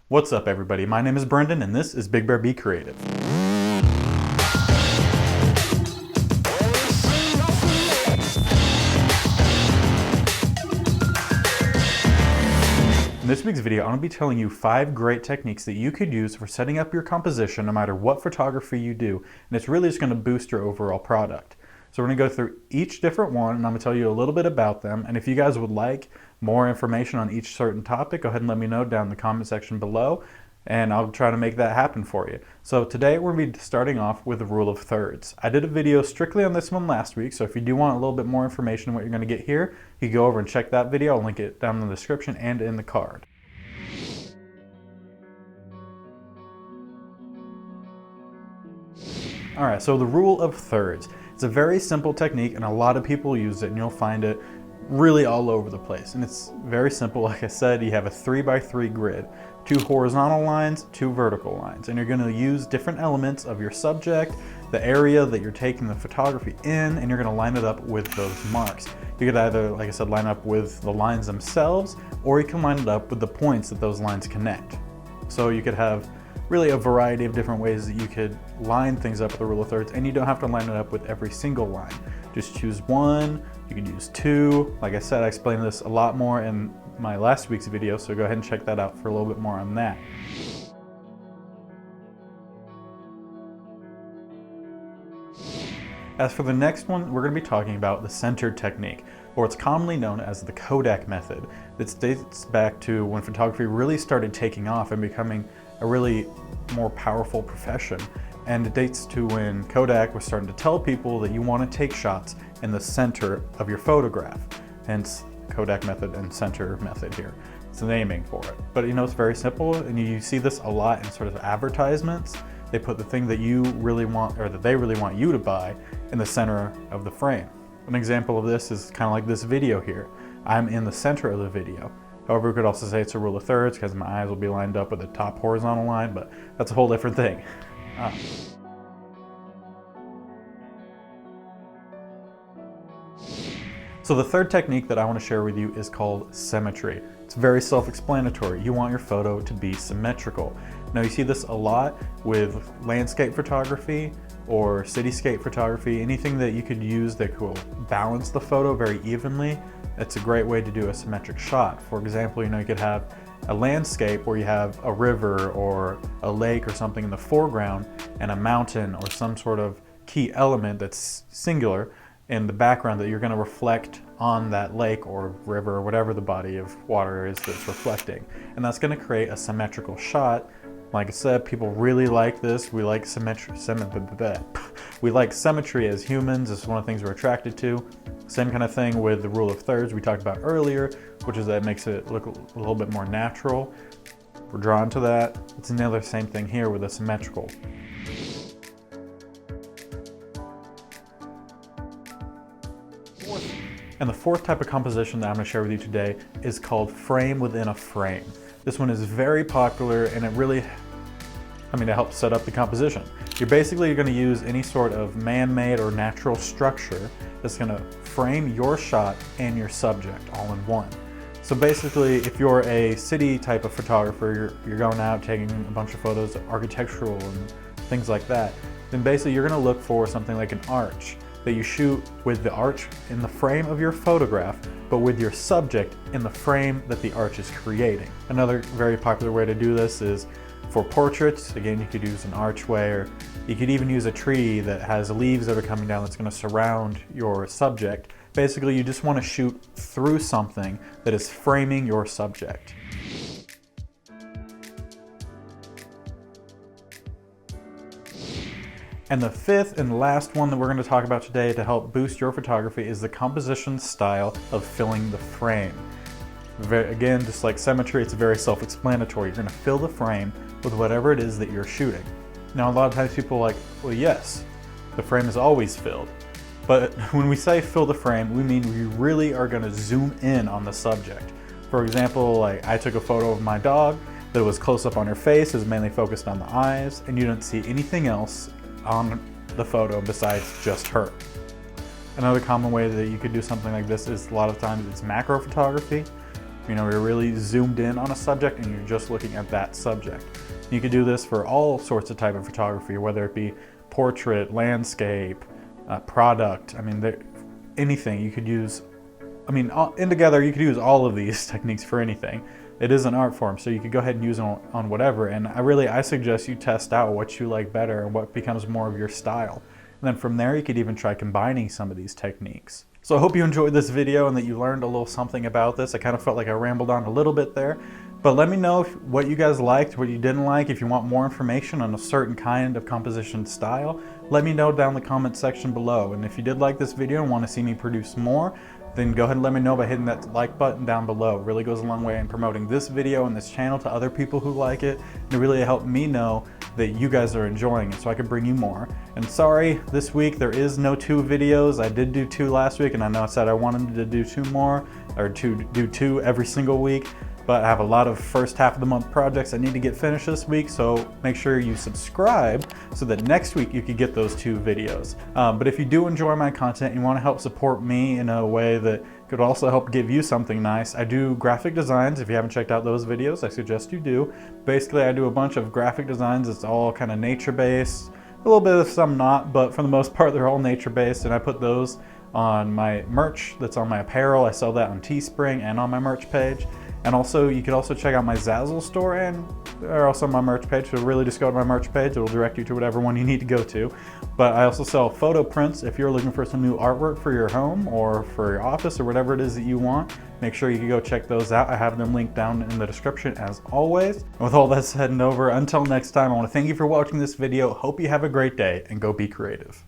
What's up everybody, my name is Brenden and this is BigBearB Creative. In this week's video, I'm going to be telling you 5 great techniques that you could use for setting up your composition no matter what photography you do, and it's really just going to boost your overall product. So we're going to go through each different one and I'm going to tell you a little bit about them, and if you guys would like more information on each certain topic, go ahead and let me know down in the comment section below and I'll try to make that happen for you. So today we're going to be starting off with the rule of thirds. I did a video strictly on this one last week, so if you do want a little bit more information on what you're going to get here, you can go over and check that video. I'll link it down in the description and in the card. Alright, so the rule of thirds. It's a very simple technique and a lot of people use it, and you'll find it really all over the place. And it's very simple. Like I said, you have a 3x3 grid, 2 horizontal lines, 2 vertical lines, and you're going to use different elements of your subject, the area that you're taking the photography in, and you're going to line it up with those marks. You could either, like I said, line up with the lines themselves, or you can line it up with the points that those lines connect. So you could have really a variety of different ways that you could line things up with the rule of thirds, and you don't have to line it up with every single line. Just choose one, you can use 2. Like I said, I explained this a lot more in my last week's video, so go ahead and check that out for a little bit more on that. As for the next one, we're going to be talking about the centered technique, or it's commonly known as the Kodak method. This dates back to when photography really started taking off and becoming a really more powerful profession. And it dates to when Kodak was starting to tell people that you want to take shots in the center of your photograph. Hence, Kodak method and center method here. It's the naming for it. But you know, it's very simple, and you see this a lot in sort of advertisements. They put the thing that you really want, or that they really want you to buy, in the center of the frame. An example of this is kind of like this video here. I'm in the center of the video. However, we could also say it's a rule of thirds because my eyes will be lined up with the top horizontal line, but that's a whole different thing. So the third technique that I want to share with you is called symmetry. It's very self-explanatory. You want your photo to be symmetrical. Now you see this a lot with landscape photography or cityscape photography, anything that you could use that will balance the photo very evenly. It's a great way to do a symmetric shot. For example, you know, you could have a landscape where you have a river or a lake or something in the foreground and a mountain or some sort of key element that's singular in the background that you're going to reflect on that lake or river or whatever the body of water is that's reflecting. And that's going to create a symmetrical shot. Like I said, people really like this. We like symmetry. We like symmetry as humans. It's one of the things we're attracted to. Same kind of thing with the rule of thirds we talked about earlier, which is that it makes it look a little bit more natural. We're drawn to that. It's another same thing here with a symmetrical. And the fourth type of composition that I'm going to share with you today is called frame within a frame. This one is very popular, and it really, it helps set up the composition. You're basically going to use any sort of man-made or natural structure that's going to frame your shot and your subject all in one. So basically, if you're a city type of photographer, you're going out taking a bunch of photos, architectural and things like that, then basically you're going to look for something like an arch that you shoot with the arch in the frame of your photograph, but with your subject in the frame that the arch is creating. Another very popular way to do this is for portraits. Again, you could use an archway, or you could even use a tree that has leaves that are coming down that's going to surround your subject. Basically, you just want to shoot through something that is framing your subject. And the fifth and last one that we're going to talk about today to help boost your photography is the composition style of filling the frame. Again, just like symmetry, it's very self-explanatory. You're going to fill the frame with whatever it is that you're shooting. Now, a lot of times people are like, well, yes, the frame is always filled. But when we say fill the frame, we mean we really are going to zoom in on the subject. For example, like I took a photo of my dog that was close up on her face, it was mainly focused on the eyes, and you didn't see anything else on the photo besides just her. Another common way that you could do something like this is a lot of times it's macro photography. You know, you're really zoomed in on a subject and you're just looking at that subject. You could do this for all sorts of type of photography, whether it be portrait, landscape, product. I mean, anything you could use. I mean, in together, you could use all of these techniques for anything. It is an art form, so you could go ahead and use it on whatever. And I suggest you test out what you like better and what becomes more of your style. And then from there, you could even try combining some of these techniques. So I hope you enjoyed this video and that you learned a little something about this. I kind of felt like I rambled on a little bit there. But let me know what you guys liked, what you didn't like. If you want more information on a certain kind of composition style, let me know down in the comment section below. And if you did like this video and want to see me produce more, then go ahead and let me know by hitting that like button down below. It really goes a long way in promoting this video and this channel to other people who like it. And it really helped me know that you guys are enjoying it so I can bring you more. And sorry, this week there is no 2 videos. I did do 2 last week, and I know I said I wanted to do 2 more, or to do 2 every single week. But I have a lot of first half of the month projects I need to get finished this week, so make sure you subscribe so that next week you could get those 2 videos. But if you do enjoy my content and you want to help support me in a way that could also help give you something nice, I do graphic designs. If you haven't checked out those videos, I suggest you do. Basically, I do a bunch of graphic designs. It's all kind of nature-based, a little bit of some not, but for the most part, they're all nature-based, and I put those on my merch that's on my apparel. I sell that on Teespring and on my merch page. And also, you could also check out my Zazzle store, and they're also on my merch page. So really just go to my merch page. It'll direct you to whatever one you need to go to. But I also sell photo prints. If you're looking for some new artwork for your home or for your office or whatever it is that you want, make sure you can go check those out. I have them linked down in the description as always. And with all that said and over, until next time, I want to thank you for watching this video. Hope you have a great day and go be creative.